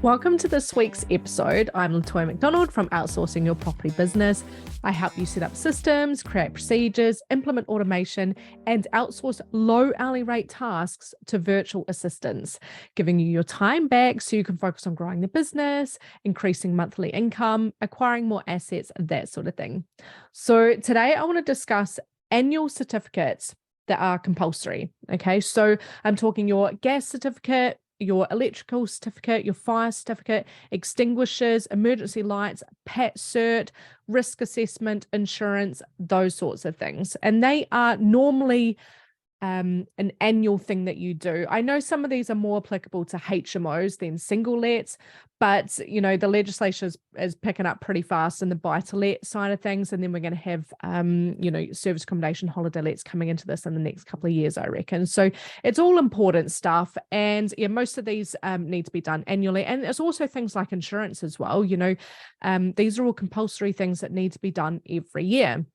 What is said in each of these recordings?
Welcome to this week's episode. I'm Latoya McDonald from Outsourcing Your Property Business. I help you set up systems, create procedures, implement automation, and outsource low hourly rate tasks to virtual assistants, giving you your time back so you can focus on growing the business, increasing monthly income, acquiring more assets, that sort of thing. So today I want to discuss annual certificates that are compulsory. Okay, so I'm talking your gas certificate, your electrical certificate, your fire certificate, extinguishers, emergency lights, PAT cert, risk assessment, insurance, those sorts of things. And they are normally an annual thing that you do. I know some of these are more applicable to HMOs than single lets, but the legislation is picking up pretty fast in the buy-to-let side of things, and then we're going to have service accommodation holiday lets coming into this in the next couple of years, I reckon. So it's all important stuff, and most of these need to be done annually. And there's also things like insurance as well. These are all compulsory things that need to be done every year,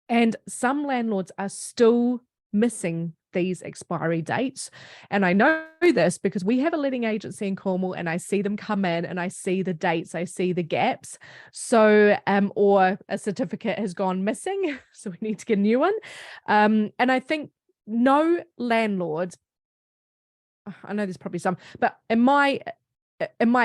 and some landlords are still missing these expiry dates. And I know this because we have a letting agency in Cornwall, and I see them come in and I see the dates, I see the gaps. So, or a certificate has gone missing, so we need to get a new one. And I think no landlord, I know there's probably some, but in my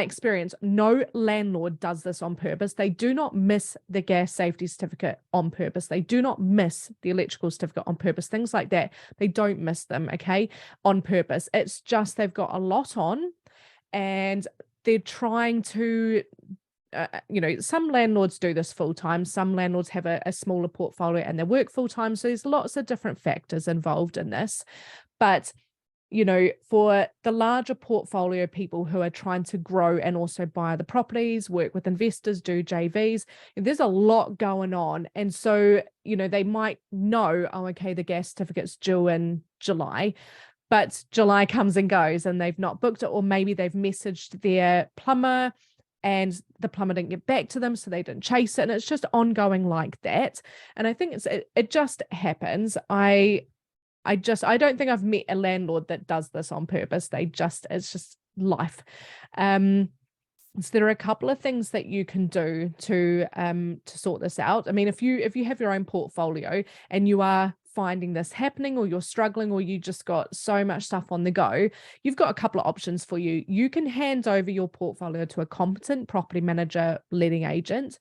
experience, no landlord does this on purpose. They do not miss the gas safety certificate on purpose. They do not miss the electrical certificate on purpose. Things like that, they don't miss them, okay, on purpose. It's just they've got a lot on and they're trying to, some landlords do this full time. Some landlords have a smaller portfolio and they work full time. So there's lots of different factors involved in this. But for the larger portfolio people who are trying to grow and also buy the properties, work with investors, do JVs, there's a lot going on. And so, they might know, oh, okay, the gas certificate's due in July, but July comes and goes and they've not booked it, or maybe they've messaged their plumber and the plumber didn't get back to them, so they didn't chase it. And it's just ongoing like that. And I think it just happens. I don't think I've met a landlord that does this on purpose. It's just life. So there are a couple of things that you can do to sort this out. I mean, if you have your own portfolio and you are finding this happening, or you're struggling, or you just got so much stuff on the go, you've got a couple of options for you. You can hand over your portfolio to a competent property manager, letting agent,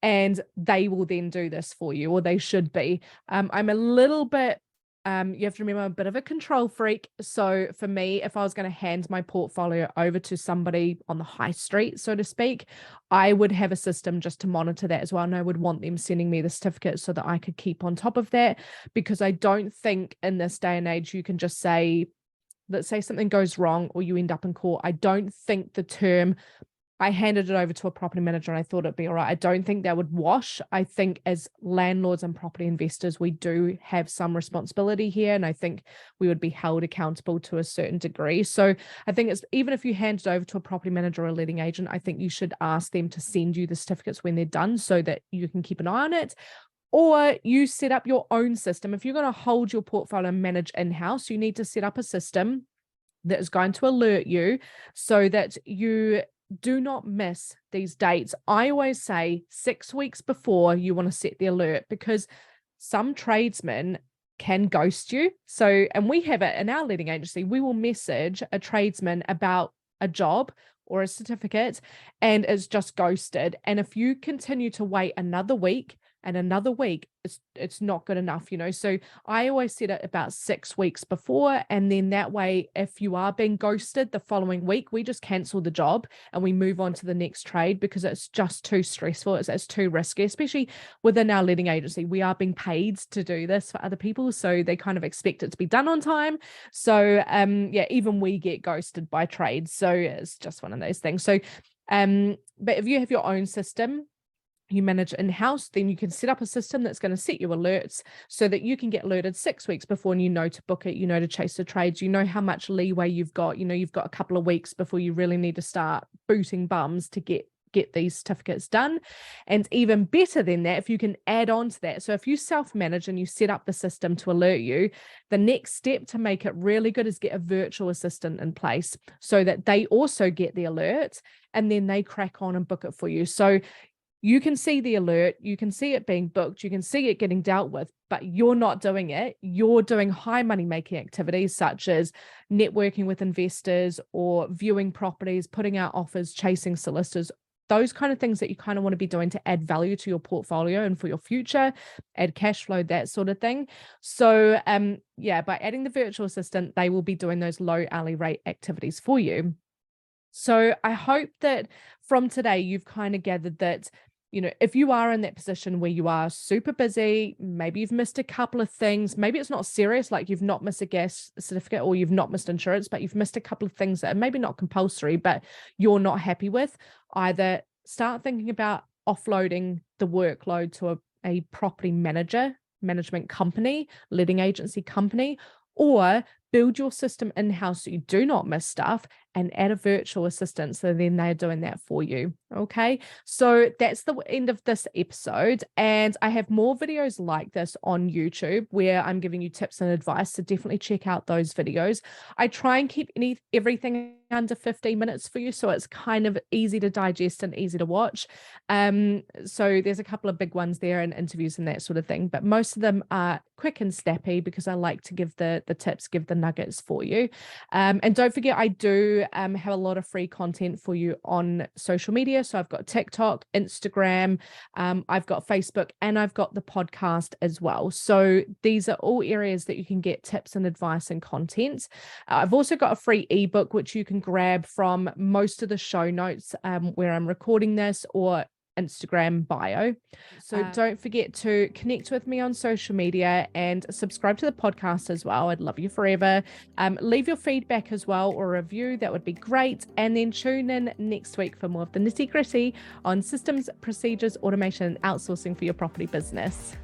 and they will then do this for you, or they should be. I'm a little bit you have to remember, I'm a bit of a control freak. So for me, if I was going to hand my portfolio over to somebody on the high street, so to speak, I would have a system just to monitor that as well. And I would want them sending me the certificate so that I could keep on top of that, because I don't think in this day and age, you can just say, let's say something goes wrong or you end up in court. I don't think the term, I handed it over to a property manager and I thought it'd be all right, I don't think that would wash. I think as landlords and property investors, we do have some responsibility here. And I think we would be held accountable to a certain degree. So I think it's, even if you hand it over to a property manager or a letting agent, I think you should ask them to send you the certificates when they're done so that you can keep an eye on it. Or you set up your own system. If you're going to hold your portfolio and manage in-house, you need to set up a system that is going to alert you so that you do not miss these dates. I always say 6 weeks before you want to set the alert, because some tradesmen can ghost you. So, and we have it in our letting agency, we will message a tradesman about a job or a certificate and it's just ghosted. And if you continue to wait another week and another week, it's not good enough, So I always set it about 6 weeks before. And then that way, if you are being ghosted the following week, we just cancel the job and we move on to the next trade, because it's just too stressful. It's too risky, especially within our letting agency. We are being paid to do this for other people, so they kind of expect it to be done on time. So even we get ghosted by trades. So it's just one of those things. So but if you have your own system, you manage in-house, then you can set up a system that's going to set you alerts so that you can get alerted 6 weeks before, and to book it, to chase the trades, how much leeway you've got, you've got a couple of weeks before you really need to start booting bums to get get these certificates done. And even better than that, if you can add on to that. So if you self-manage and you set up the system to alert you, the next step to make it really good is get a virtual assistant in place so that they also get the alert and then they crack on and book it for you. So you can see the alert, you can see it being booked, you can see it getting dealt with, but you're not doing it. You're doing high money making activities such as networking with investors or viewing properties, putting out offers, chasing solicitors, those kind of things that you kind of want to be doing to add value to your portfolio and for your future, add cash flow, that sort of thing. So yeah, by adding the virtual assistant, they will be doing those low hourly rate activities for you. So I hope that from today, you've kind of gathered that, you know, if you are in that position where you are super busy, maybe you've missed a couple of things, maybe it's not serious, like you've not missed a gas certificate or you've not missed insurance, but you've missed a couple of things that are maybe not compulsory, but you're not happy with, either start thinking about offloading the workload to a property management company, letting agency company, or build your system in-house so you do not miss stuff and add a virtual assistant so then they're doing that for you. Okay, so that's the end of this episode, and I have more videos like this on YouTube where I'm giving you tips and advice, so definitely check out those videos. I try and keep everything under 15 minutes for you so it's kind of easy to digest and easy to watch. So there's a couple of big ones there and interviews and that sort of thing, but most of them are quick and snappy because I like to give the tips, give the nuggets for you. And don't forget, I do have a lot of free content for you on social media. So I've got TikTok, Instagram, I've got Facebook, and I've got the podcast as well. So these are all areas that you can get tips and advice and content. I've also got a free ebook, which you can grab from most of the show notes where I'm recording this, or Instagram bio. So don't forget to connect with me on social media and subscribe to the podcast as well. I'd love you forever. Leave your feedback as well or a review. That would be great. And then tune in next week for more of the nitty gritty on systems, procedures, automation, and outsourcing for your property business.